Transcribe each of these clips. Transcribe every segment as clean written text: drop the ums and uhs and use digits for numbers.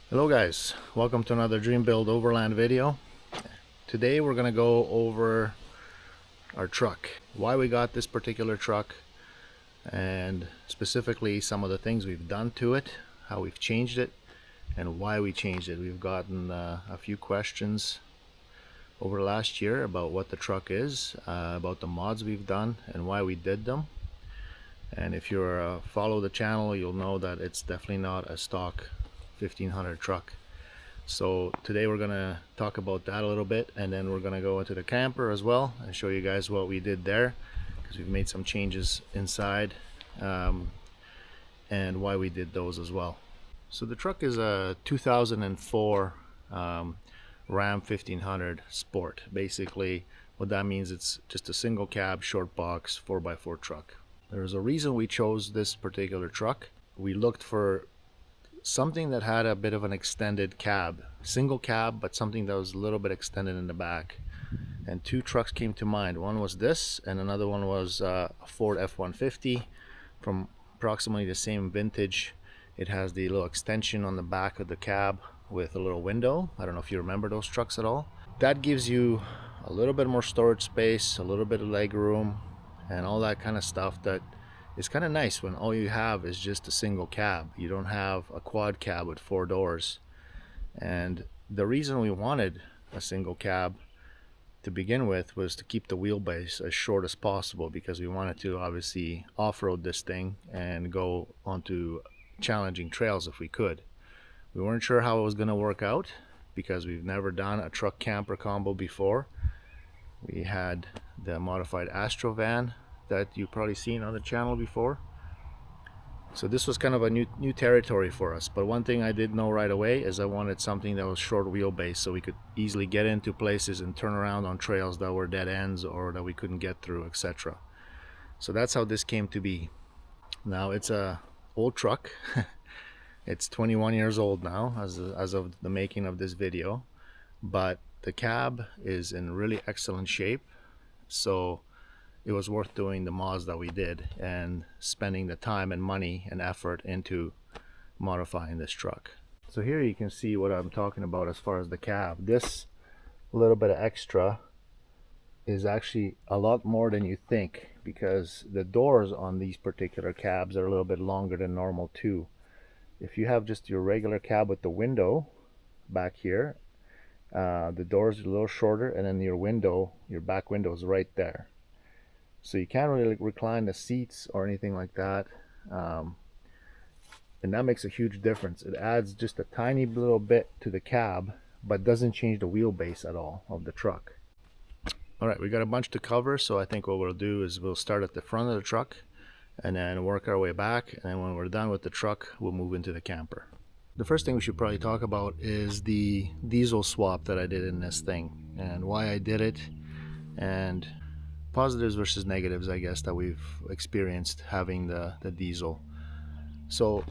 Hello guys, welcome to another Dream Build Overland video. Today we're going to go over our truck, why we got this particular truck, and specifically some of the things we've done to it, how we've changed it, and why we changed it. We've gotten a few questions over the last year about what the truck is, about the mods we've done, and why we did them. And if you follow the channel, you'll know that it's definitely not a stock 1500 truck. So today we're gonna talk about that a little bit, and then we're gonna go into the camper as well and show you guys what we did there, because we've made some changes inside, and why we did those as well. So the truck is a 2004 Ram 1500 Sport. Basically what that means, it's just a single cab short box 4x4 truck. There's a reason we chose this particular truck. We looked for something that had a bit of an extended cab, single cab, but something that was a little bit extended in the back. And two trucks came to mind. One was this, and another one was a Ford F-150 from approximately the same vintage. It has the little extension on the back of the cab with a little window. I don't know if you remember those trucks at all. That gives you a little bit more storage space, a little bit of leg room, and all that kind of stuff that is kind of nice when all you have is just a single cab. You don't have a quad cab with 4 doors. And the reason we wanted a single cab to begin with was to keep the wheelbase as short as possible, because we wanted to obviously off-road this thing and go onto challenging trails if we could. We weren't sure how it was going to work out because we've never done a truck camper combo before. We had the modified Astro van that you've probably seen on the channel before. So this was kind of a new territory for us. But one thing I did know right away is I wanted something that was short wheelbase, so we could easily get into places and turn around on trails that were dead ends or that we couldn't get through, etc. So that's how this came to be. Now it's a old truck. It's 21 years old now as of the making of this video, but the cab is in really excellent shape. So it was worth doing the mods that we did and spending the time and money and effort into modifying this truck. So here you can see what I'm talking about as far as the cab. This little bit of extra is actually a lot more than you think, because the doors on these particular cabs are a little bit longer than normal too. If you have just your regular cab with the window back here, the doors are a little shorter, and then your window, your back window, is right there. So you can't really recline the seats or anything like that, and that makes a huge difference. It adds just a tiny little bit to the cab, but doesn't change the wheelbase at all of the truck. Alright, we got a bunch to cover, so I think what we'll do is we'll start at the front of the truck and then work our way back, and then when we're done with the truck, we'll move into the camper. The first thing we should probably talk about is the diesel swap that I did in this thing, and why I did it, and positives versus negatives, I guess, that we've experienced having the diesel. So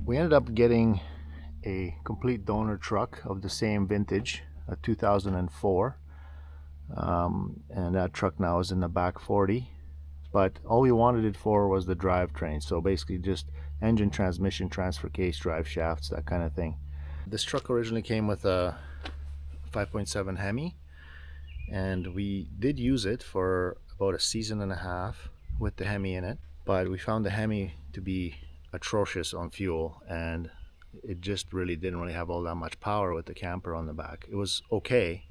we ended up getting a complete donor truck of the same vintage, a 2004, and that truck now is in the back 40, but all we wanted it for was the drivetrain. So basically just engine, transmission, transfer case, drive shafts, that kind of thing. This truck originally came with a 5.7 Hemi, and we did use it for about a season and a half with the Hemi in it, but we found the Hemi to be atrocious on fuel, and it just didn't really have all that much power with the camper on the back. It was okay,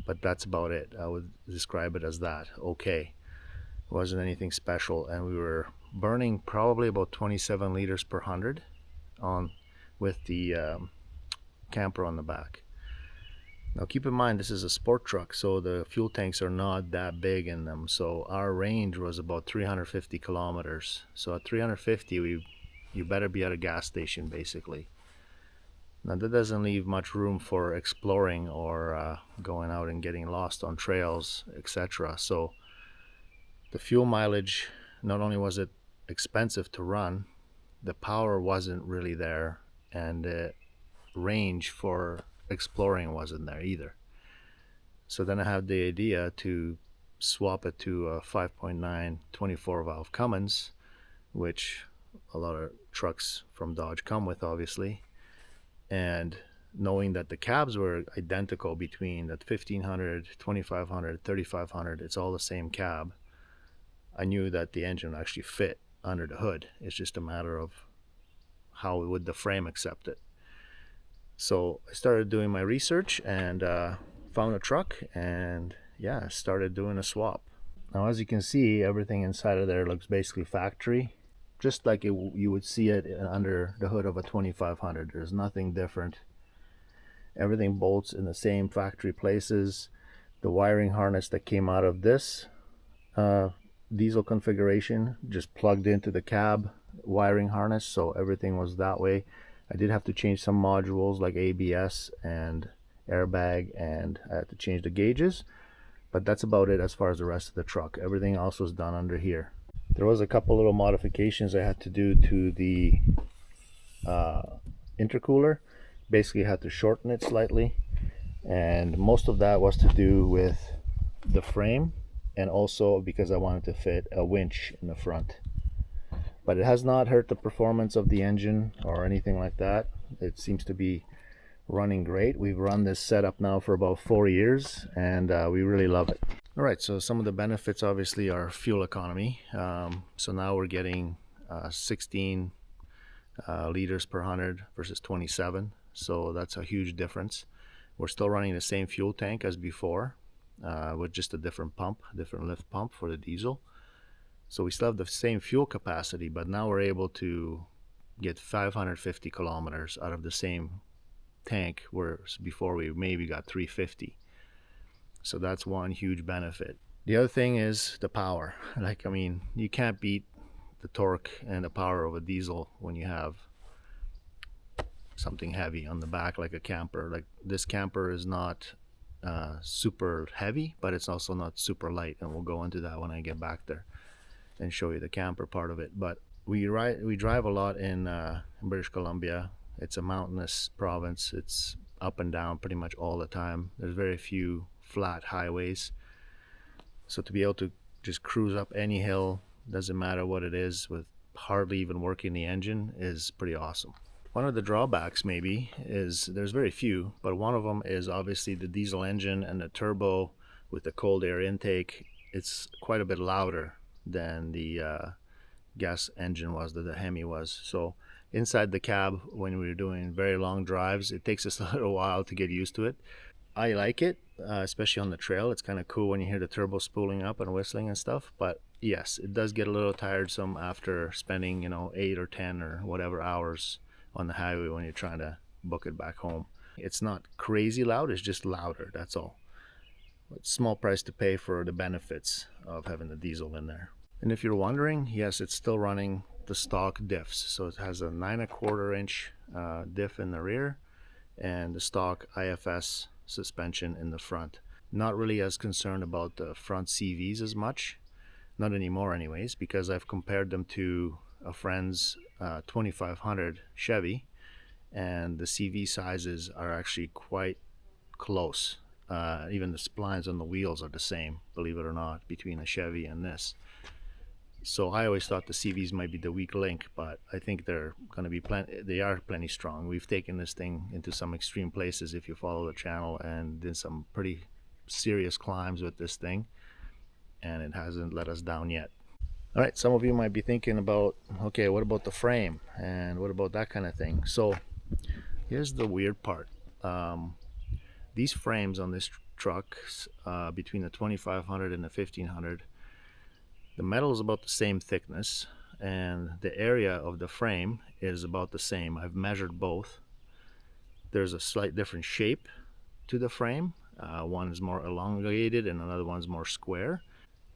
but that's about it. I would describe it as that, okay. It wasn't anything special, and we were burning probably about 27 liters per 100 on with the camper on the back. Now keep in mind, this is a sport truck, so the fuel tanks are not that big in them. So our range was about 350 kilometers. So at 350, you better be at a gas station basically. Now that doesn't leave much room for exploring or going out and getting lost on trails, etc. So the fuel mileage, not only was it expensive to run, the power wasn't really there, and the range for exploring wasn't there either. So then I had the idea to swap it to a 5.9 24 valve Cummins, which a lot of trucks from Dodge come with, obviously, And knowing that the cabs were identical between that 1500, 2500, 3500, it's all the same cab, I knew that the engine would actually fit under the hood. It's just a matter of how would the frame accept it. So I started doing my research and found a truck, and yeah, started doing a swap. Now, as you can see, everything inside of there looks basically factory, just like you would see it under the hood of a 2500. There's nothing different. Everything bolts in the same factory places. The wiring harness that came out of this diesel configuration just plugged into the cab wiring harness, so everything was that way. I did have to change some modules like ABS and airbag, and I had to change the gauges, but that's about it as far as the rest of the truck. Everything else was done under here. There was a couple little modifications I had to do to the intercooler. Basically had to shorten it slightly, and most of that was to do with the frame, and also because I wanted to fit a winch in the front. But it has not hurt the performance of the engine or anything like that. It seems to be running great. We've run this setup now for about 4 years, and we really love it. All right, so some of the benefits obviously are fuel economy. So now we're getting 16 liters per 100 versus 27. So that's a huge difference. We're still running the same fuel tank as before, with just a different pump, different lift pump for the diesel. So we still have the same fuel capacity, but now we're able to get 550 kilometers out of the same tank, whereas before we maybe got 350. So that's one huge benefit. The other thing is the power. Like, I mean, you can't beat the torque and the power of a diesel when you have something heavy on the back like a camper. Like, this camper is not super heavy, but it's also not super light, and we'll go into that when I get back there and show you the camper part of it. But we drive a lot in British Columbia. It's a mountainous province. It's up and down pretty much all the time. There's very few flat highways, so to be able to just cruise up any hill, doesn't matter what it is, with hardly even working the engine, is pretty awesome. One of the drawbacks maybe is, there's very few, but one of them is obviously the diesel engine and the turbo with the cold air intake. It's quite a bit louder than the gas engine was, that the Hemi was. So inside the cab, when we were doing very long drives, it takes us a little while to get used to it. I like it, especially on the trail. It's kind of cool when you hear the turbo spooling up and whistling and stuff. But yes, it does get a little tiresome after spending 8 or 10 or whatever hours on the highway when you're trying to book it back home. It's not crazy loud, it's just louder, that's all. It's a small price to pay for the benefits of having the diesel in there. And if you're wondering, yes, it's still running the stock diffs. So it has a 9¼ inch diff in the rear and the stock IFS suspension in the front. Not really as concerned about the front CVs as much, not anymore anyways, because I've compared them to a friend's 2500 Chevy, and the CV sizes are actually quite close. Even the splines on the wheels are the same, believe it or not, between a Chevy and this. So I always thought the CVs might be the weak link, but I think they're going to be they are plenty strong. We've taken this thing into some extreme places if you follow the channel, and did some pretty serious climbs with this thing, and it hasn't let us down yet. All right, some of you might be thinking about, okay, what about the frame and what about that kind of thing? So here's the weird part. These frames on this truck, between the 2500 and the 1500, the metal is about the same thickness, and the area of the frame is about the same. I've measured both. There's a slight different shape to the frame. One is more elongated and another one's more square.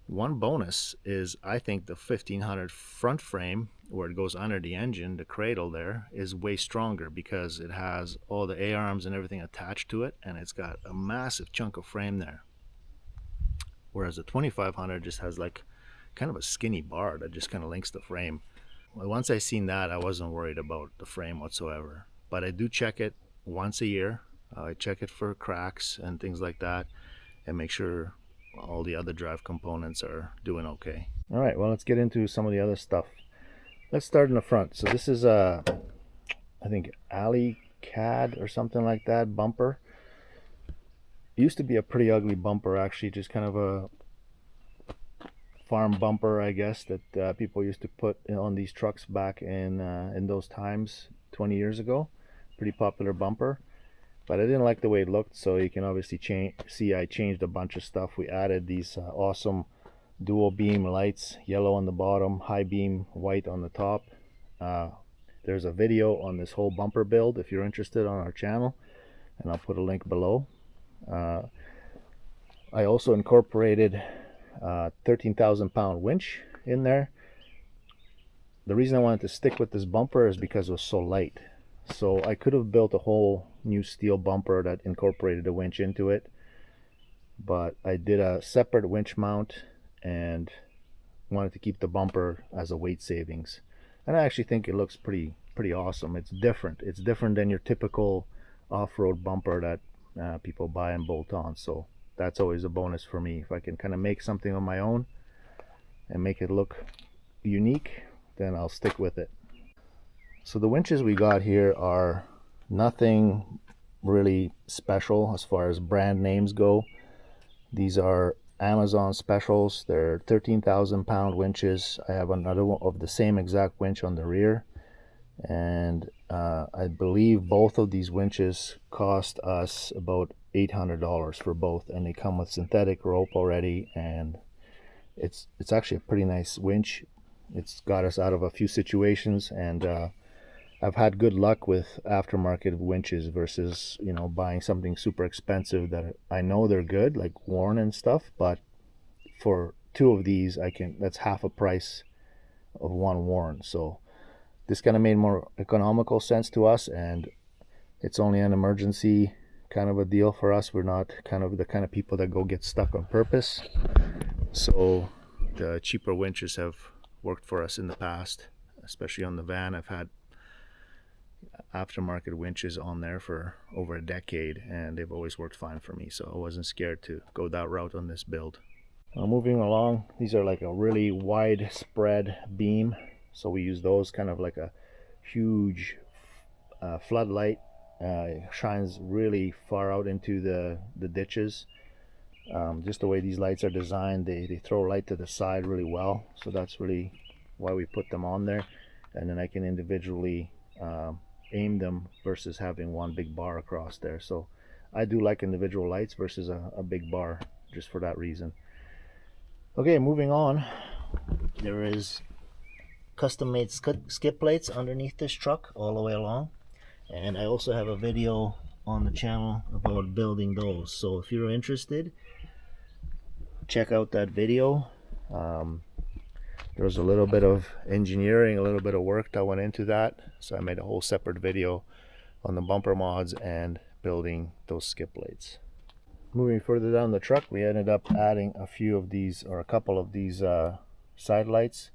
One bonus is, I think the 1500 front frame, where it goes under the engine, the cradle there, is way stronger because it has all the A-arms and everything attached to it, and it's got a massive chunk of frame there. Whereas the 2500 just has like kind of a skinny bar that just kind of links the frame. Well, once I seen that, I wasn't worried about the frame whatsoever. But I do check it once a year. I check it for cracks and things like that, and make sure all the other drive components are doing okay. All right, well, let's get into some of the other stuff. Let's start in the front. So this is I think alley CAD or something like that bumper. It used to be a pretty ugly bumper, actually, just kind of a farm bumper, I guess, that people used to put on these trucks back in those times 20 years ago. Pretty popular bumper, but I didn't like the way it looked, so you can obviously see I changed a bunch of stuff. We added these awesome dual beam lights, yellow on the bottom, high beam white on the top. There's a video on this whole bumper build if you're interested on our channel, and I'll put a link below. I also incorporated 13,000 pound winch in there. The reason I wanted to stick with this bumper is because it was so light. So I could have built a whole new steel bumper that incorporated a winch into it, but I did a separate winch mount and wanted to keep the bumper as a weight savings. And I actually think it looks pretty awesome. It's different. It's different than your typical off-road bumper that people buy and bolt on. So that's always a bonus for me. If I can kind of make something on my own and make it look unique, then I'll stick with it. So the winches we got here are nothing really special as far as brand names go. These are Amazon specials. They're 13,000 pound winches. I have another one of the same exact winch on the rear, and I believe both of these winches cost us about $800 for both, and they come with synthetic rope already, and it's actually a pretty nice winch. It's got us out of a few situations, and I've had good luck with aftermarket winches versus, you know, buying something super expensive that I know they're good, like Warren and stuff, but for two of these, that's half a price of one Warren. So this kind of made more economical sense to us, and it's only an emergency kind of a deal for us. We're not the kind of people that go get stuck on purpose. So the cheaper winches have worked for us in the past, especially on the van. I've had aftermarket winches on there for over a decade, and they've always worked fine for me, so I wasn't scared to go that route on this build. Moving along, these are like a really wide spread beam, so we use those kind of like a huge floodlight. It shines really far out into the ditches. Just the way these lights are designed, they throw light to the side really well, so that's really why we put them on there. And then I can individually aim them versus having one big bar across there. So I do like individual lights versus a big bar, just for that reason. Okay, moving on, there is custom made skid plates underneath this truck all the way along, and I also have a video on the channel about building those, so if you're interested, check out that video. There was a little bit of engineering, a little bit of work that went into that, so I made a whole separate video on the bumper mods and building those skid plates. Moving further down the truck, we ended up adding a few of these, or a couple of these side lights.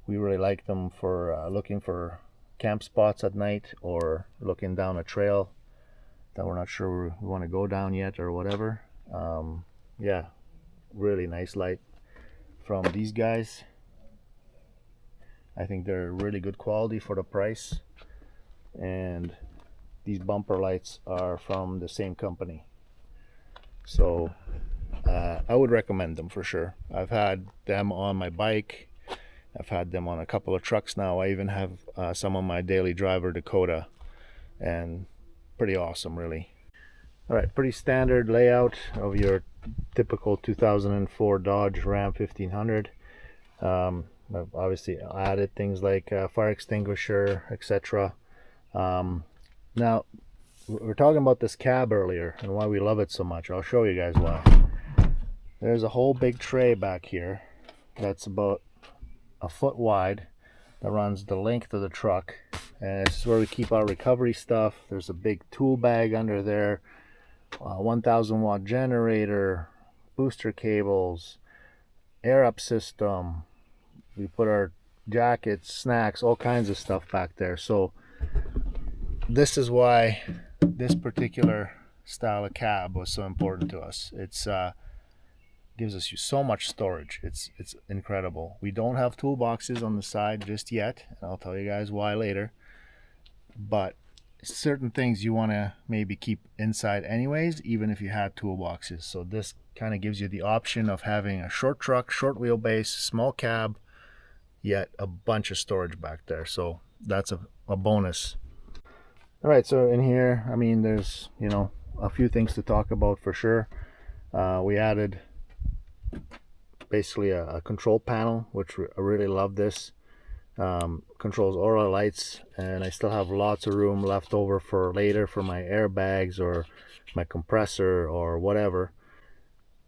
We really like them for looking for camp spots at night, or looking down a trail that we're not sure we want to go down yet or whatever. Yeah, really nice light from these guys. I think they're really good quality for the price, and these bumper lights are from the same company, so I would recommend them for sure. I've had them on my bike, I've had them on a couple of trucks now. I even have some on my daily driver Dakota, and pretty awesome, really. All right, pretty standard layout of your typical 2004 Dodge Ram 1500. I've obviously added things like fire extinguisher, etc. Now, we were talking about this cab earlier and why we love it so much. I'll show you guys why. There's a whole big tray back here that's about a foot wide that runs the length of the truck, and this is where we keep our recovery stuff. There's a big tool bag under there, 1000 watt generator, booster cables, air up system. We put our jackets, snacks, all kinds of stuff back there. So this is why this particular style of cab was so important to us. It's gives us so much storage. It's incredible. We don't have toolboxes on the side just yet, and I'll tell you guys why later, but certain things you want to maybe keep inside anyways, even if you had toolboxes. So this kind of gives you the option of having a short truck, short wheelbase, small cab, yet a bunch of storage back there. So that's a bonus. All right, so in here, I mean, there's, you know, a few things to talk about for sure. We added basically a control panel, which I really love this. Controls all our lights, and I still have lots of room left over for later for my airbags or my compressor or whatever.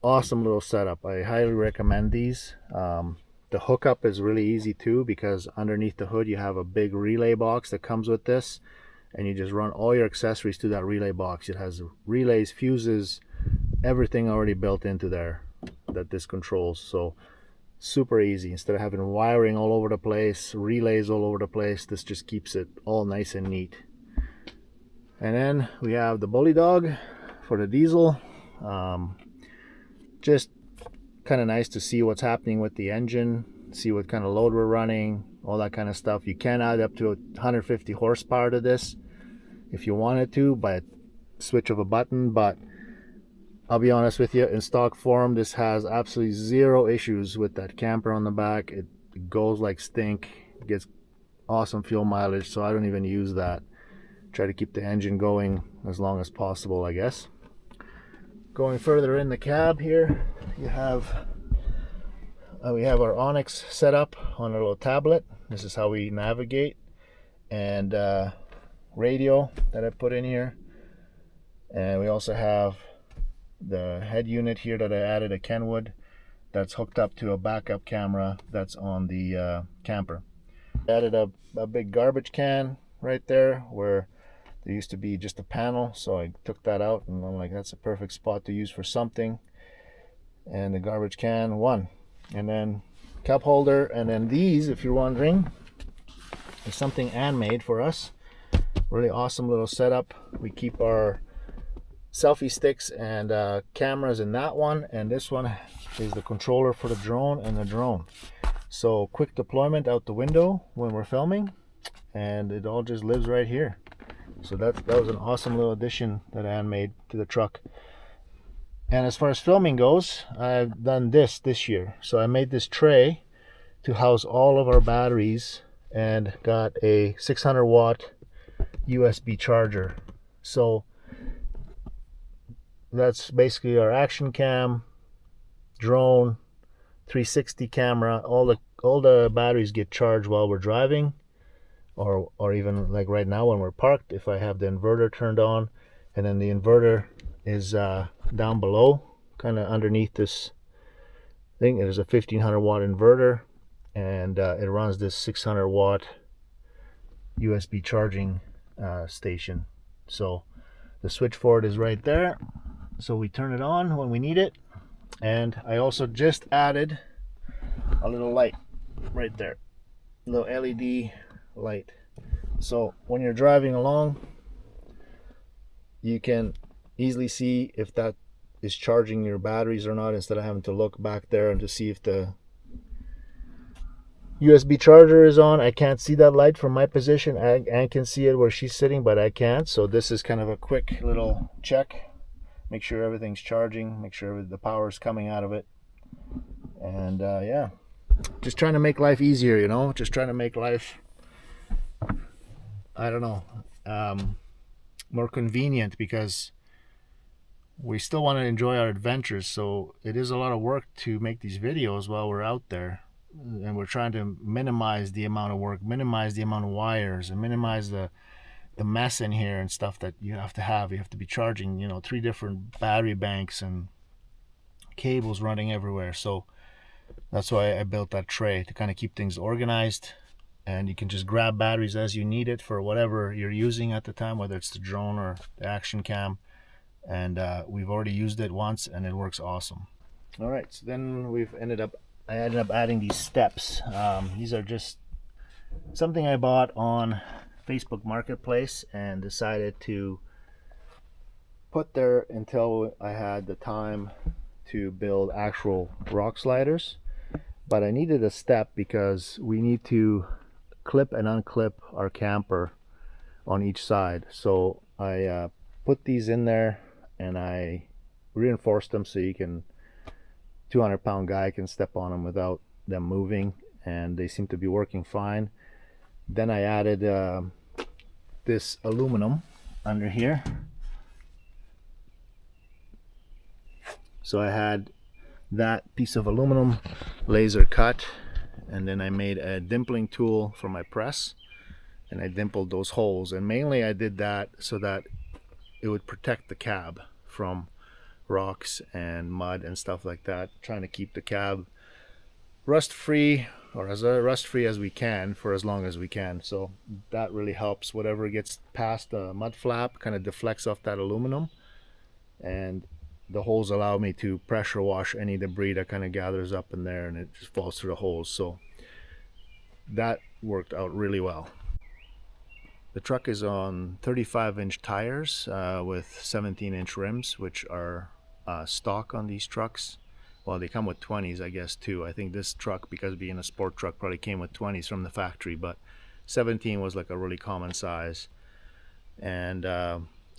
Awesome little setup. I highly recommend these. The hookup is really easy too, because underneath the hood you have a big relay box that comes with this, and you just run all your accessories to that relay box. It has relays, fuses, everything already built into there that this controls. So super easy. Instead of having wiring all over the place, relays all over the place, this just keeps it all nice and neat. And then we have the bully dog for the diesel. Just kind of nice to see what's happening with the engine, see what kind of load we're running, all that kind of stuff. You can add up to 150 horsepower to this if you wanted to by a switch of a button, but I'll be honest with you, in stock form this has absolutely zero issues with that camper on the back. It goes like stink, it gets awesome fuel mileage, so I don't even use that. Try to keep the engine going as long as possible, I guess. Going further in the cab here, you have we have our Onyx set up on a little tablet. This is how we navigate, and radio that I put in here, and we also have the head unit here that I added a Kenwood that's hooked up to a backup camera that's on the camper. I added a big garbage can right there where there used to be just a panel, so I took that out, and I'm like, that's a perfect spot to use for something. And the garbage can, one, and then cup holder, and then these, if you're wondering, is something Ann made for us. Really awesome little setup. We keep our selfie sticks and cameras in that one, and this one is the controller for the drone and the drone. So quick deployment out the window when we're filming, and it all just lives right here. So that was an awesome little addition that Ann made to the truck. And as far as filming goes, I've done this year. So I made this tray to house all of our batteries and got a 600 watt USB charger. So that's basically our action cam, drone, 360 camera. All the batteries get charged while we're driving, or even like right now when we're parked, if I have the inverter turned on. And then the inverter is down below, kind of underneath this thing. It is a 1500 watt inverter, and it runs this 600 watt USB charging station. So the switch for it is right there, so we turn it on when we need it. And I also just added a little light right there, little LED light, so when you're driving along you can easily see if that is charging your batteries or not, instead of having to look back there and to see if the USB charger is on. I can't see that light from my position. Ann can see it where she's sitting, but I can't. So this is kind of a quick little check, make sure everything's charging, make sure the power is coming out of it. And yeah, just trying to make life easier, you know, just trying to make life, I don't know, more convenient, because we still want to enjoy our adventures. So it is a lot of work to make these videos while we're out there, and we're trying to minimize the amount of work, minimize the amount of wires, and minimize the mess in here and stuff that you have to be charging, you know, 3 different battery banks and cables running everywhere. So that's why I built that tray, to kind of keep things organized, and you can just grab batteries as you need it for whatever you're using at the time, whether it's the drone or the action cam. And we've already used it once and it works awesome. All right, so then I ended up adding these steps. These are just something I bought on Facebook Marketplace and decided to put there until I had the time to build actual rock sliders. But I needed a step because we need to clip and unclip our camper on each side. So I put these in there and I reinforced them so you can 200-pound guy can step on them without them moving, and they seem to be working fine. Then I added this aluminum under here. So I had that piece of aluminum laser cut, and then I made a dimpling tool for my press, and I dimpled those holes. And mainly I did that so that it would protect the cab from rocks and mud and stuff like that, trying to keep the cab rust free, or as rust free as we can for as long as we can. So that really helps. Whatever gets past the mud flap kind of deflects off that aluminum, and the holes allow me to pressure wash any debris that kind of gathers up in there, and it just falls through the holes. So that worked out really well. The truck is on 35-inch tires with 17-inch rims, which are stock on these trucks. Well, they come with 20s, I guess, too. I think this truck, because being a sport truck, probably came with 20s from the factory, but 17 was like a really common size. And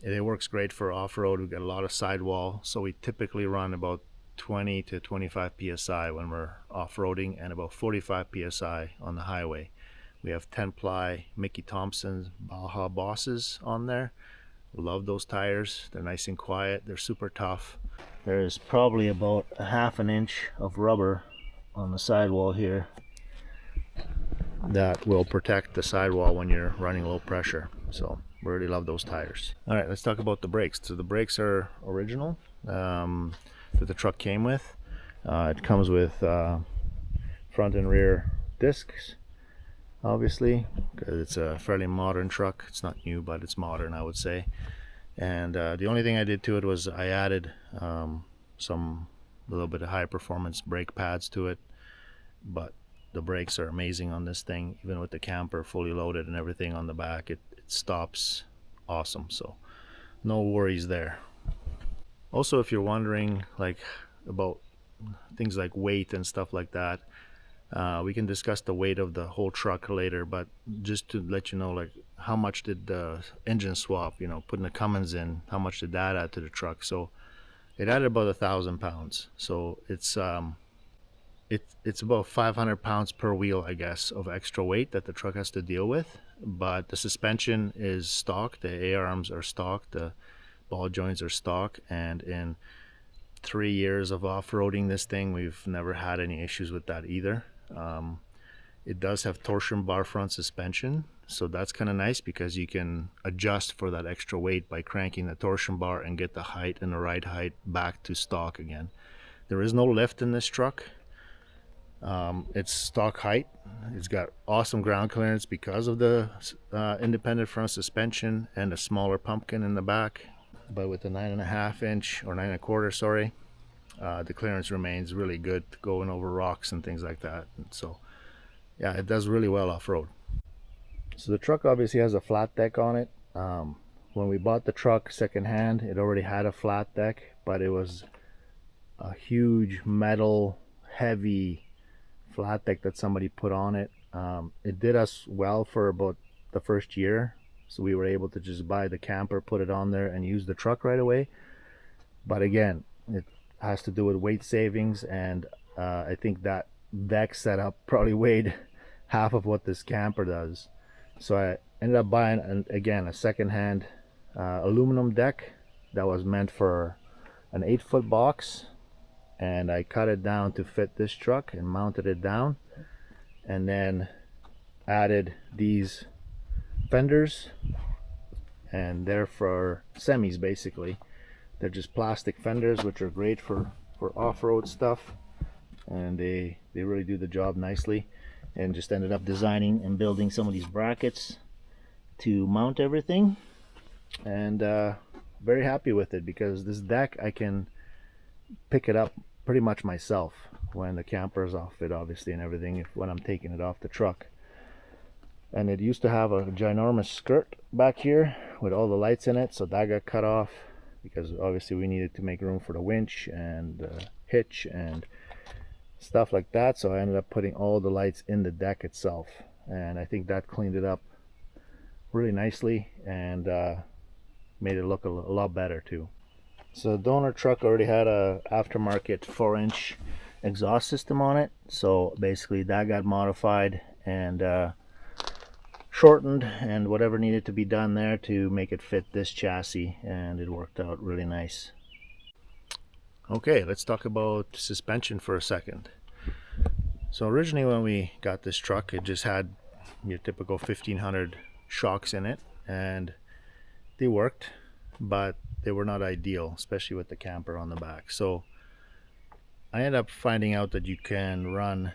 it works great for off-road. We've got a lot of sidewall, so we typically run about 20 to 25 psi when we're off-roading, and about 45 psi on the highway. We have 10-ply Mickey Thompson Baja Bosses on there. Love those tires. They're nice and quiet. They're super tough. There's probably about a half an inch of rubber on the sidewall here that will protect the sidewall when you're running low pressure. So we really love those tires. All right, let's talk about the brakes. So the brakes are original that the truck came with. It comes with front and rear discs, obviously, because it's a fairly modern truck. It's not new, but it's modern, I would say. And the only thing I did to it was I added some little bit of high performance brake pads to it, but the brakes are amazing on this thing. Even with the camper fully loaded and everything on the back, it stops awesome, so no worries there. Also, if you're wondering like about things like weight and stuff like that, we can discuss the weight of the whole truck later, but just to let you know, like, how much did the engine swap, you know, putting the Cummins in, how much did that add to the truck? So it added about 1,000 pounds. So it's about 500 pounds per wheel, I guess, of extra weight that the truck has to deal with. But the suspension is stock, the A-arms are stock, the ball joints are stock, and in 3 years of off-roading this thing, we've never had any issues with that either. It does have torsion bar front suspension, so that's kind of nice because you can adjust for that extra weight by cranking the torsion bar and get the height and the ride height back to stock again. There is no lift in this truck. It's stock height. It's got awesome ground clearance because of the independent front suspension and a smaller pumpkin in the back. But with the 9.5 inch or 9.25, sorry, the clearance remains really good going over rocks and things like that. And so yeah, it does really well off-road. So the truck obviously has a flat deck on it. When we bought the truck secondhand, it already had a flat deck, but it was a huge metal heavy flat deck that somebody put on it. It did us well for about the first year, so we were able to just buy the camper, put it on there, and use the truck right away. But again, it has to do with weight savings, and I think that deck setup probably weighed half of what this camper does. So I ended up buying again a secondhand aluminum deck that was meant for an 8-foot box, and I cut it down to fit this truck and mounted it down, and then added these fenders, and they're for semis basically. They're just plastic fenders, which are great for off-road stuff, and they really do the job nicely. And just ended up designing and building some of these brackets to mount everything, and very happy with it because this deck I can pick it up pretty much myself when the camper is off it, obviously, and everything, when I'm taking it off the truck. And it used to have a ginormous skirt back here with all the lights in it, so that got cut off because obviously we needed to make room for the winch and the hitch and stuff like that. So I ended up putting all the lights in the deck itself, and I think that cleaned it up really nicely and made it look a lot better too. So the donor truck already had a aftermarket 4-inch exhaust system on it, so basically that got modified and shortened and whatever needed to be done there to make it fit this chassis, and it worked out really nice. Okay, let's talk about suspension for a second. So originally when we got this truck, it just had your typical 1500 shocks in it, and they worked, but they were not ideal, especially with the camper on the back. So I ended up finding out that you can run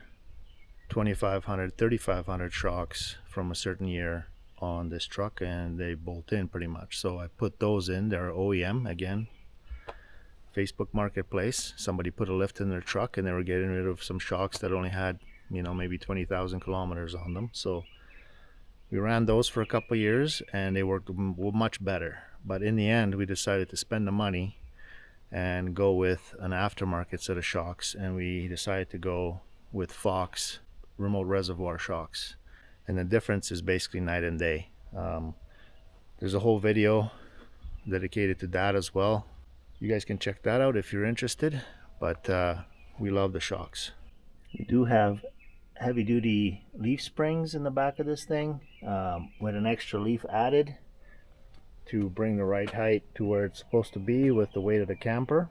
2500, 3500 shocks from a certain year on this truck, and they bolt in pretty much. So I put those in. They're OEM, again, Facebook Marketplace. Somebody put a lift in their truck and they were getting rid of some shocks that only had, you know, maybe 20,000 kilometers on them. So we ran those for a couple of years and they worked much better. But in the end, we decided to spend the money and go with an aftermarket set of shocks, and we decided to go with Fox remote reservoir shocks. And the difference is basically night and day. There's a whole video dedicated to that as well. You guys can check that out if you're interested, but we love the shocks. We do have heavy duty leaf springs in the back of this thing with an extra leaf added to bring the right height to where it's supposed to be with the weight of the camper.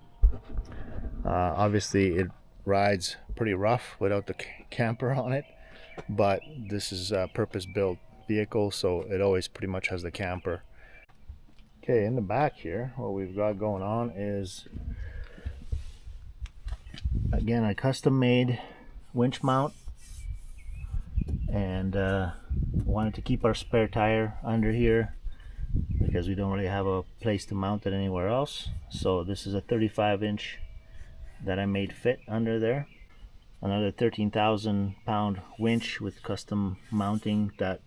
Obviously it rides pretty rough without the camper on it, but this is a purpose-built vehicle, so it always pretty much has the camper. Okay, in the back here, what we've got going on is, again, a custom-made winch mount, and wanted to keep our spare tire under here because we don't really have a place to mount it anywhere else. So this is a 35-inch that I made fit under there. Another 13,000 pound winch with custom mounting that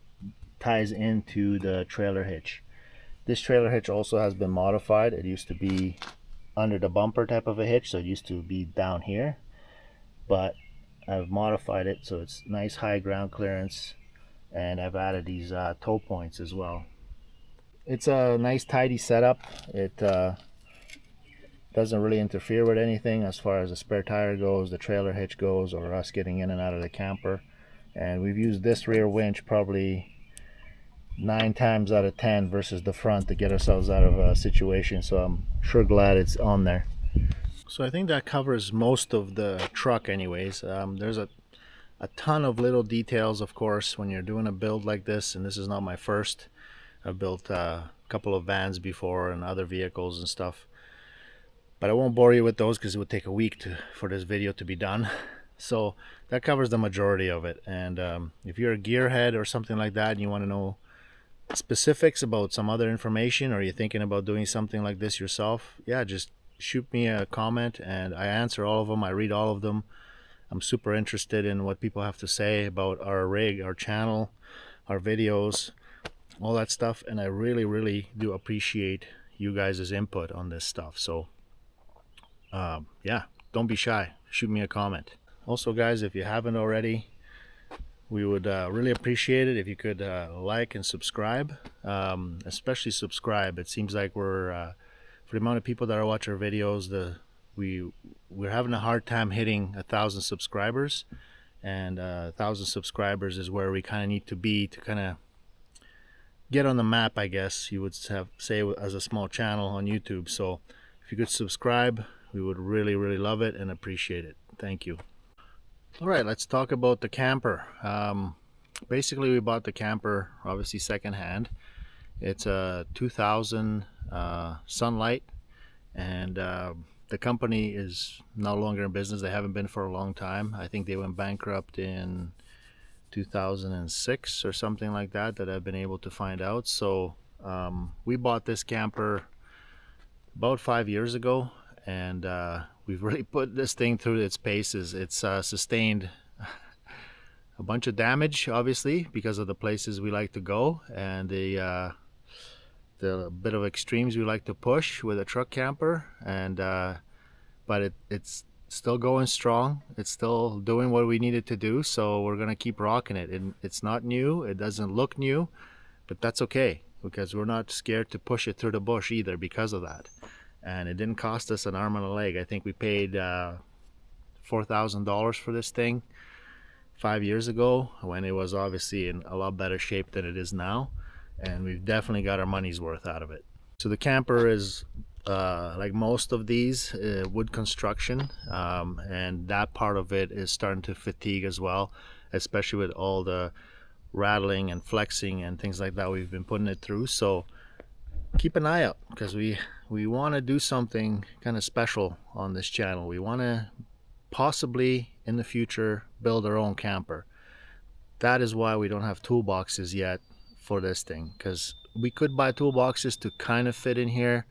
ties into the trailer hitch. This trailer hitch also has been modified. It used to be under the bumper type of a hitch, so it used to be down here, but I've modified it so it's nice high ground clearance, and I've added these toe points as well. It's a nice tidy setup. It doesn't really interfere with anything as far as the spare tire goes, the trailer hitch goes, or us getting in and out of the camper. And we've used this rear winch probably 9 times out of 10 versus the front to get ourselves out of a situation, so I'm sure glad it's on there. So I think that covers most of the truck anyways. There's a ton of little details, of course, when you're doing a build like this, and this is not my first. I've built a couple of vans before and other vehicles and stuff, but I won't bore you with those because it would take a week for this video to be done. So that covers the majority of it. And if you're a gearhead or something like that and you want to know specifics about some other information, or you're thinking about doing something like this yourself, yeah, just shoot me a comment and I answer all of them. I read all of them. I'm super interested in what people have to say about our rig, our channel, our videos, all that stuff, and I really do appreciate you guys' input on this stuff. So yeah, don't be shy, shoot me a comment. Also guys, if you haven't already, we would really appreciate it if you could like and subscribe, especially subscribe. It seems like we're for the amount of people that are watching our videos, we're having a hard time hitting 1,000 subscribers, and 1,000 subscribers is where we kind of need to be to kind of get on the map, I guess you would say, as a small channel on YouTube. So if you could subscribe, we would really love it and appreciate it. Thank you. All right, let's talk about the camper. Basically, we bought the camper obviously secondhand. It's a 2000 Sunlight, and the company is no longer in business. They haven't been for a long time. I think they went bankrupt in 2006 or something like that I've been able to find out. So we bought this camper about 5 years ago, and we've really put this thing through its paces. It's sustained a bunch of damage, obviously, because of the places we like to go and the bit of extremes we like to push with a truck camper, and but it's still going strong. It's still doing what we need it to do, so we're gonna keep rocking it. And it's not new, it doesn't look new, But that's okay, because we're not scared to push it through the bush either because of that. And it didn't cost us an arm and a leg. I think we paid $4,000 for this thing 5 years ago, when it was obviously in a lot better shape than it is now, and we've definitely got our money's worth out of it. So the camper is like most of these, wood construction, and that part of it is starting to fatigue as well, especially with all the rattling and flexing and things like that we've been putting it through. So keep an eye out, because we want to do something kind of special on this channel. We want to possibly in the future build our own camper. That is why we don't have toolboxes yet for this thing, because we could buy toolboxes to kind of fit in here,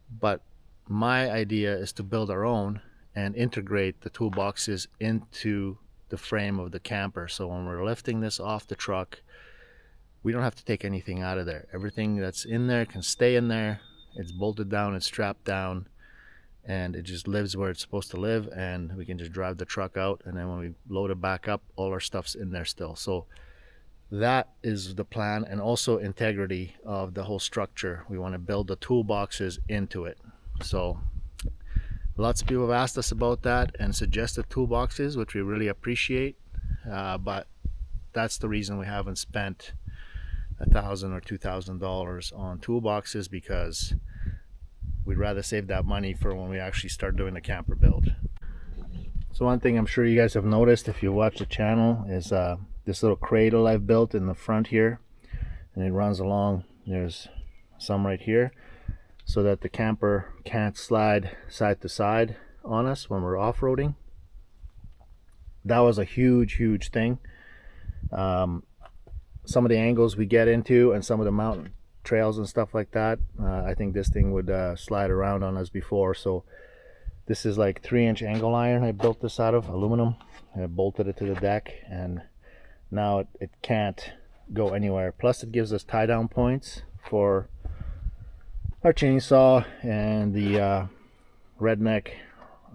but my idea is to build our own and integrate the toolboxes into the frame of the camper. So when we're lifting this off the truck, we don't have to take anything out of there. Everything that's in there can stay in there. It's bolted down, it's strapped down, and it just lives where it's supposed to live, and we can just drive the truck out, and then when we load it back up, all our stuff's in there still. So that is the plan, and also integrity of the whole structure. We want to build the toolboxes into it. So lots of people have asked us about that and suggested toolboxes, which we really appreciate, but that's the reason we haven't spent $1,000 or $2,000 on toolboxes, because we'd rather save that money for when we actually start doing the camper build. So one thing I'm sure you guys have noticed if you watch the channel is this little cradle I've built in the front here, and it runs along. There's some right here, so that the camper can't slide side to side on us when we're off-roading. That was a huge thing. Some of the angles we get into and some of the mountain trails and stuff like that, I think this thing would slide around on us before. So this is like 3-inch angle iron. I built this out of aluminum. I bolted it to the deck, and now it can't go anywhere. Plus it gives us tie down points for our chainsaw and the redneck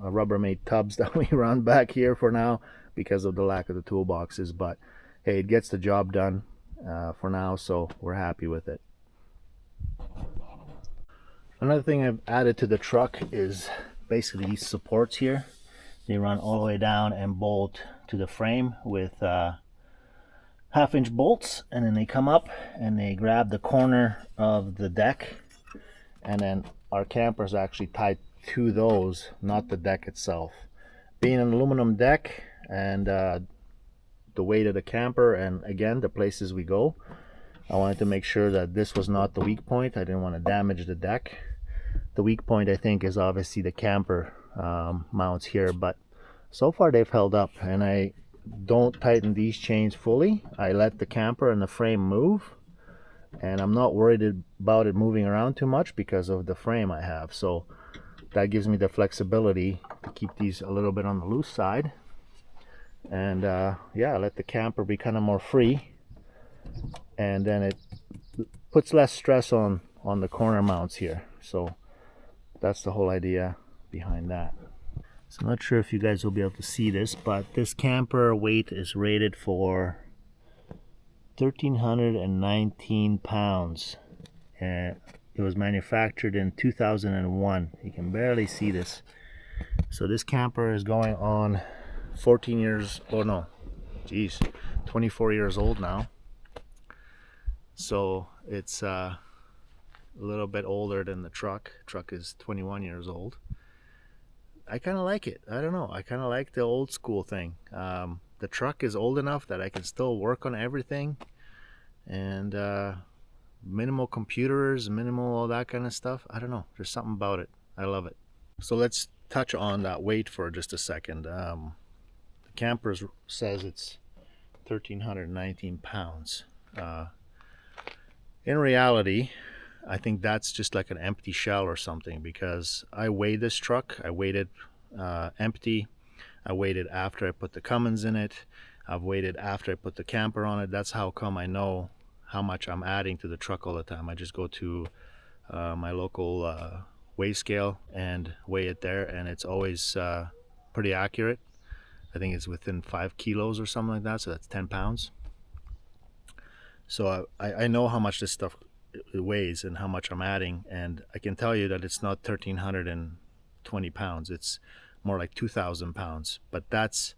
Rubbermaid tubs that we run back here for now because of the lack of the toolboxes. But hey, it gets the job done for now, so we're happy with it. Another thing I've added to the truck is basically these supports here. They run all the way down and bolt to the frame with 1/2-inch bolts, and then they come up and they grab the corner of the deck, and then our camper is actually tied to those, not the deck itself. Being an aluminum deck and the weight of the camper, and again the places we go, I wanted to make sure that this was not the weak point. I didn't want to damage the deck. The weak point, I think, is obviously the camper mounts here, but so far they've held up, and I don't tighten these chains fully. I let the camper and the frame move, and I'm not worried about it moving around too much because of the frame I have. So that gives me the flexibility to keep these a little bit on the loose side, and yeah, let the camper be kind of more free, and then it puts less stress on the corner mounts here. So that's the whole idea behind that. So I'm not sure if you guys will be able to see this, but this camper weight is rated for 1,319 pounds. And it was manufactured in 2001. You can barely see this. So this camper is going on 14 years, oh no, geez, 24 years old now. So it's a little bit older than the truck. Truck is 21 years old. I kind of like it. I don't know. I kind of like the old school thing. The truck is old enough that I can still work on everything, and minimal computers, minimal all that kind of stuff. I don't know. There's something about it. I love it. So let's touch on that weight for just a second. The camper says it's 1,319 pounds. In reality, I think that's just like an empty shell or something, because I weighed this truck. I weighed it empty. I weighed it after I put the Cummins in it. I've weighed it after I put the camper on it. That's how come I know how much I'm adding to the truck all the time. I just go to my local weigh scale and weigh it there, and it's always pretty accurate. I think it's within 5 kilos or something like that, so that's 10 pounds. So I know how much this stuff weighs and how much I'm adding, and I can tell you that it's not 1,320 pounds. It's more like 2,000 pounds. But that's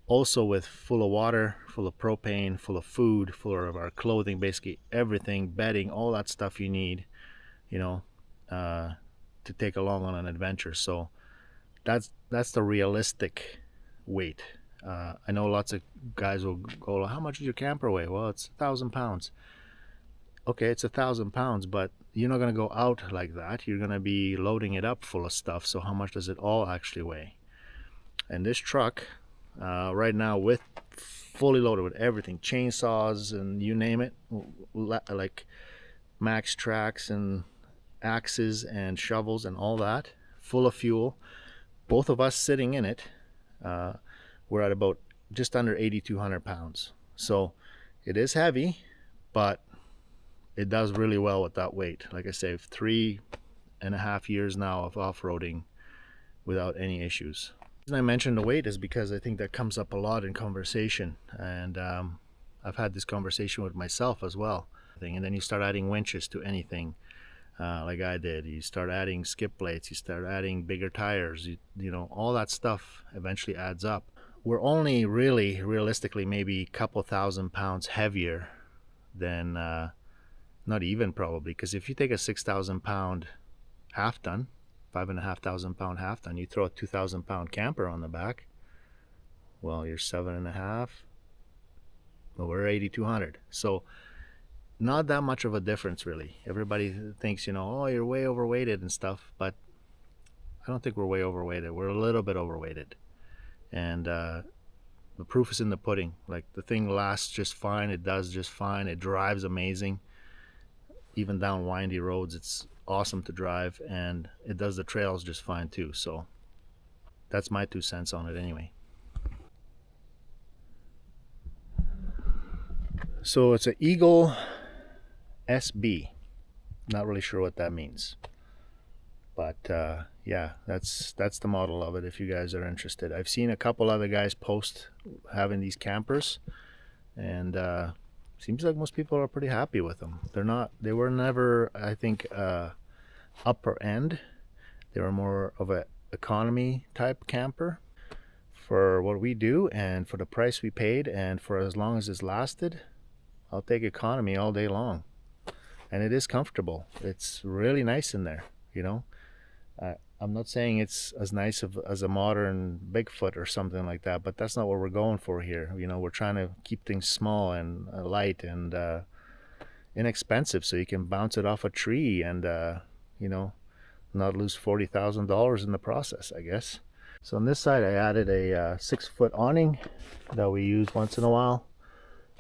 also with full of water, full of propane, full of food, full of our clothing, basically everything, bedding, all that stuff you need, you know, to take along on an adventure. So that's the realistic weight. I know lots of guys will go, how much does your camper weigh? Well, it's 1,000 pounds. Okay, it's 1,000 pounds, but you're not going to go out like that. You're going to be loading it up full of stuff. So how much does it all actually weigh? And this truck, right now, with fully loaded with everything, chainsaws and you name it, like max tracks and axes and shovels and all that, full of fuel, both of us sitting in it, we're at about just under 8,200 pounds. So it is heavy, but it does really well with that weight. Like I say, 3.5 years now of off-roading without any issues. The reason I mentioned the weight is because I think that comes up a lot in conversation, and I've had this conversation with myself as well. And then you start adding winches to anything, like I did. You start adding skip plates, you start adding bigger tires, you know, all that stuff eventually adds up. We're only really, realistically, maybe a couple thousand pounds heavier than, not even probably, because if you take a 6,000 pound half ton, 5,500 pound half ton, you throw a 2,000 pound camper on the back, well, you're 7.5, well, we're 8,200. So not that much of a difference, really. Everybody thinks, you know, oh, you're way overweighted and stuff, but I don't think we're way overweighted. We're a little bit overweighted, and the proof is in the pudding. Like, the thing lasts just fine. It does just fine. It drives amazing. Even down windy roads, it's awesome to drive, and it does the trails just fine too. So that's my 2 cents on it anyway. So it's an Eagle SB. Not really sure what that means, but yeah, that's the model of it if you guys are interested. I've seen a couple other guys post having these campers, and seems like most people are pretty happy with them. They were never, I think, upper end. They were more of a economy type camper. For what we do and for the price we paid and for as long as it's lasted, I'll take economy all day long. And it is comfortable. It's really nice in there, you know. I'm not saying it's as nice as a modern Bigfoot or something like that, but that's not what we're going for here. You know, we're trying to keep things small and light and inexpensive, so you can bounce it off a tree and you know, not lose $40,000 in the process, I guess. So on this side, I added a 6-foot awning that we use once in a while.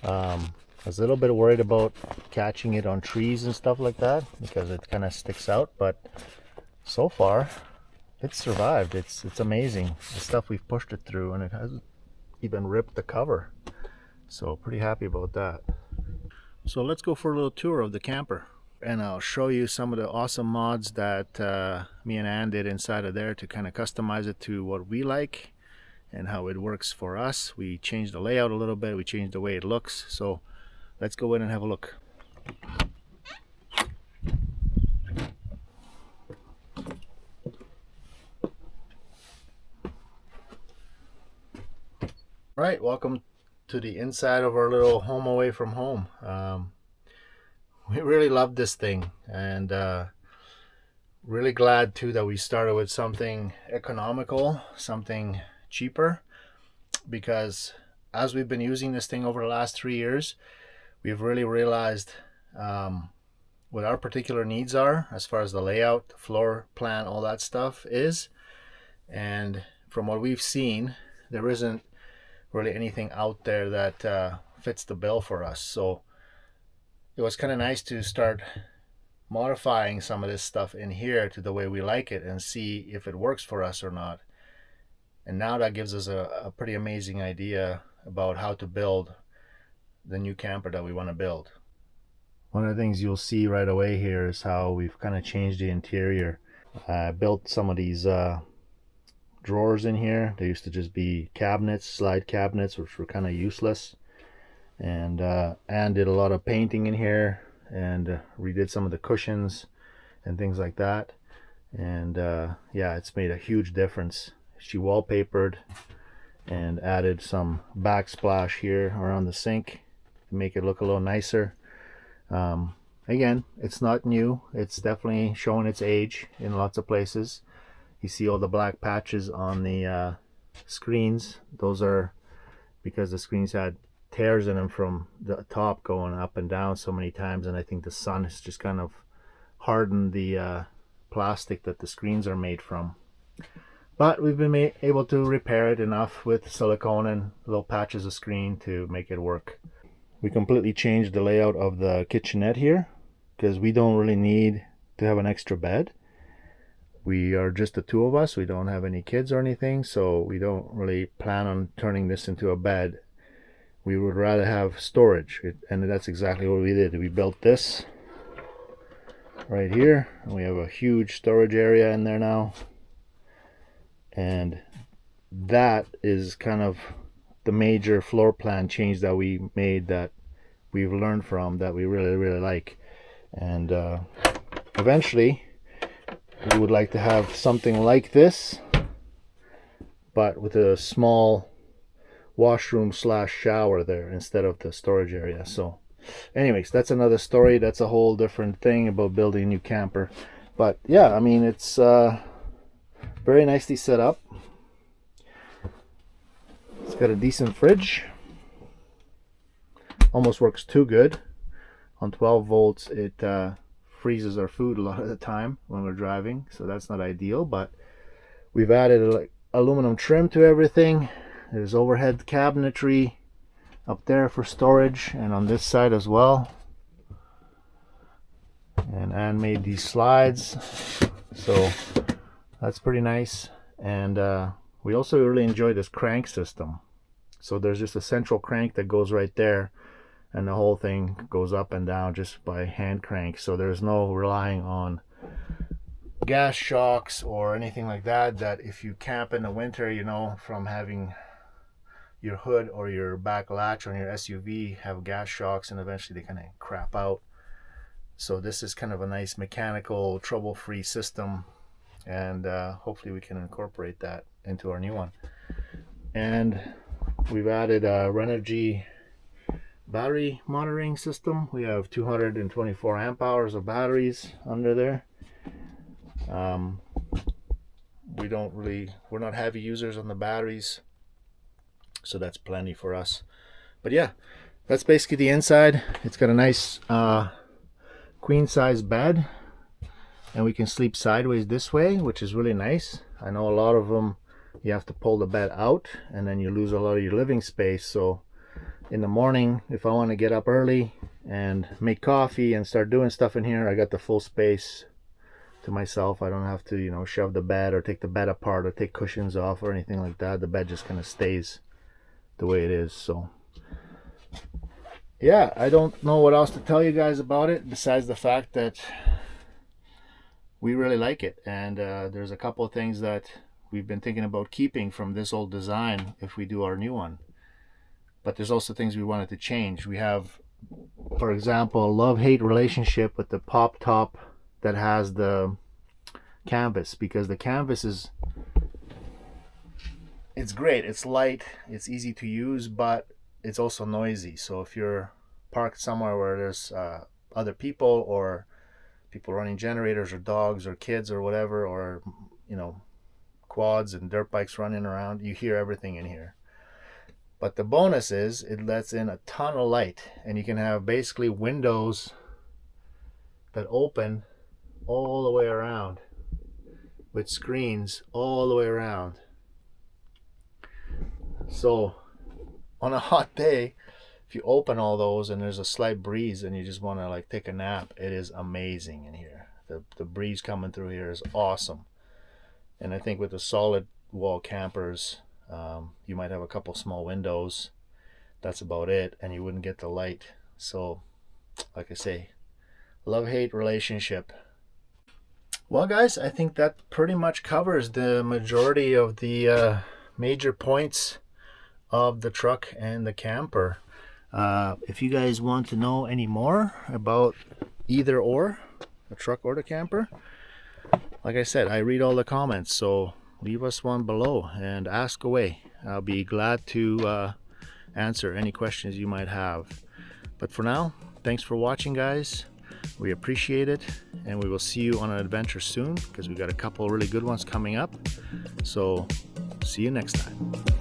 I was a little bit worried about catching it on trees and stuff like that because it kind of sticks out, but so far it's survived. It's amazing, the stuff we've pushed it through, and it hasn't even ripped the cover. So pretty happy about that. So let's go for a little tour of the camper, and I'll show you some of the awesome mods that me and Ann did inside of there to kind of customize it to what we like and how it works for us. We changed the layout a little bit, we changed the way it looks, so let's go in and have a look. All right, welcome to the inside of our little home away from home. We really love this thing, and really glad too that we started with something economical, something cheaper, because as we've been using this thing over the last 3 years, we've really realized what our particular needs are as far as the layout, the floor plan, all that stuff is. And from what we've seen, there isn't really anything out there that fits the bill for us. So it was kind of nice to start modifying some of this stuff in here to the way we like it and see if it works for us or not. And now that gives us a pretty amazing idea about how to build the new camper that we want to build. One of the things you'll see right away here is how we've kind of changed the interior. I built some of these drawers in here. They used to just be cabinets, slide cabinets, which were kind of useless. and did a lot of painting in here, and redid some of the cushions and things like that. And yeah, it's made a huge difference. She wallpapered and added some backsplash here around the sink to make it look a little nicer. Again, it's not new. It's definitely showing its age in lots of places. You see all the black patches on the screens. Those are because the screens had tears in them from the top going up and down so many times, and I think the sun has just kind of hardened the plastic that the screens are made from. But we've been able to repair it enough with silicone and little patches of screen to make it work. We completely changed the layout of the kitchenette here because we don't really need to have an extra bed. We are just the two of us. We don't have any kids or anything, so we don't really plan on turning this into a bed. We would rather have storage, and that's exactly what we did. We built this right here, and we have a huge storage area in there now. And that is kind of the major floor plan change that we made, that we've learned from, that we really like. And eventually we would like to have something like this, but with a small washroom slash shower there instead of the storage area. So anyways, that's another story. That's a whole different thing about building a new camper. But yeah, I mean, it's very nicely set up. It's got a decent fridge. Almost works too good. On 12 volts it freezes our food a lot of the time when we're driving, so that's not ideal. But we've added aluminum trim to everything. There's overhead cabinetry up there for storage, and on this side as well. And Anne made these slides, so that's pretty nice. And we also really enjoy this crank system. So there's just a central crank that goes right there, and the whole thing goes up and down just by hand crank. So there's no relying on gas shocks or anything like that, that if you camp in the winter, you know, from having your hood or your back latch on your SUV have gas shocks, and eventually they kind of crap out. So this is kind of a nice mechanical, trouble-free system, and hopefully we can incorporate that into our new one. And we've added a Renogy battery monitoring system. We have 224 amp hours of batteries under there. We're not heavy users on the batteries, so that's plenty for us. But yeah, that's basically the inside. It's got a nice queen size bed, and we can sleep sideways this way, which is really nice. I know a lot of them you have to pull the bed out and then you lose a lot of your living space. So in the morning, if I want to get up early and make coffee and start doing stuff in here, I got the full space to myself. I don't have to, you know, shove the bed or take the bed apart or take cushions off or anything like that. The bed just kind of stays the way it is. So yeah, I don't know what else to tell you guys about it besides the fact that we really like it. And there's a couple of things that we've been thinking about keeping from this old design if we do our new one. But there's also things we wanted to change. We have, for example, a love-hate relationship with the pop top that has the canvas, because the canvas it's great, it's light, it's easy to use, but it's also noisy. So if you're parked somewhere where there's other people, or people running generators, or dogs, or kids, or whatever, or, you know, quads and dirt bikes running around, you hear everything in here. But the bonus is it lets in a ton of light, and you can have basically windows that open all the way around with screens all the way around. So on a hot day, if you open all those and there's a slight breeze and you just want to like take a nap, it is amazing in here. The breeze coming through here is awesome. And I think with the solid wall campers, you might have a couple small windows. That's about it, and you wouldn't get the light. So like I say, love-hate relationship. Well guys, I think that pretty much covers the majority of the major points of the truck and the camper. If you guys want to know any more about either or, a truck or the camper, like I said, I read all the comments, so leave us one below and ask away. I'll be glad to answer any questions you might have. But for now, thanks for watching, guys. We appreciate it, and we will see you on an adventure soon, because we've got a couple really good ones coming up. So see you next time.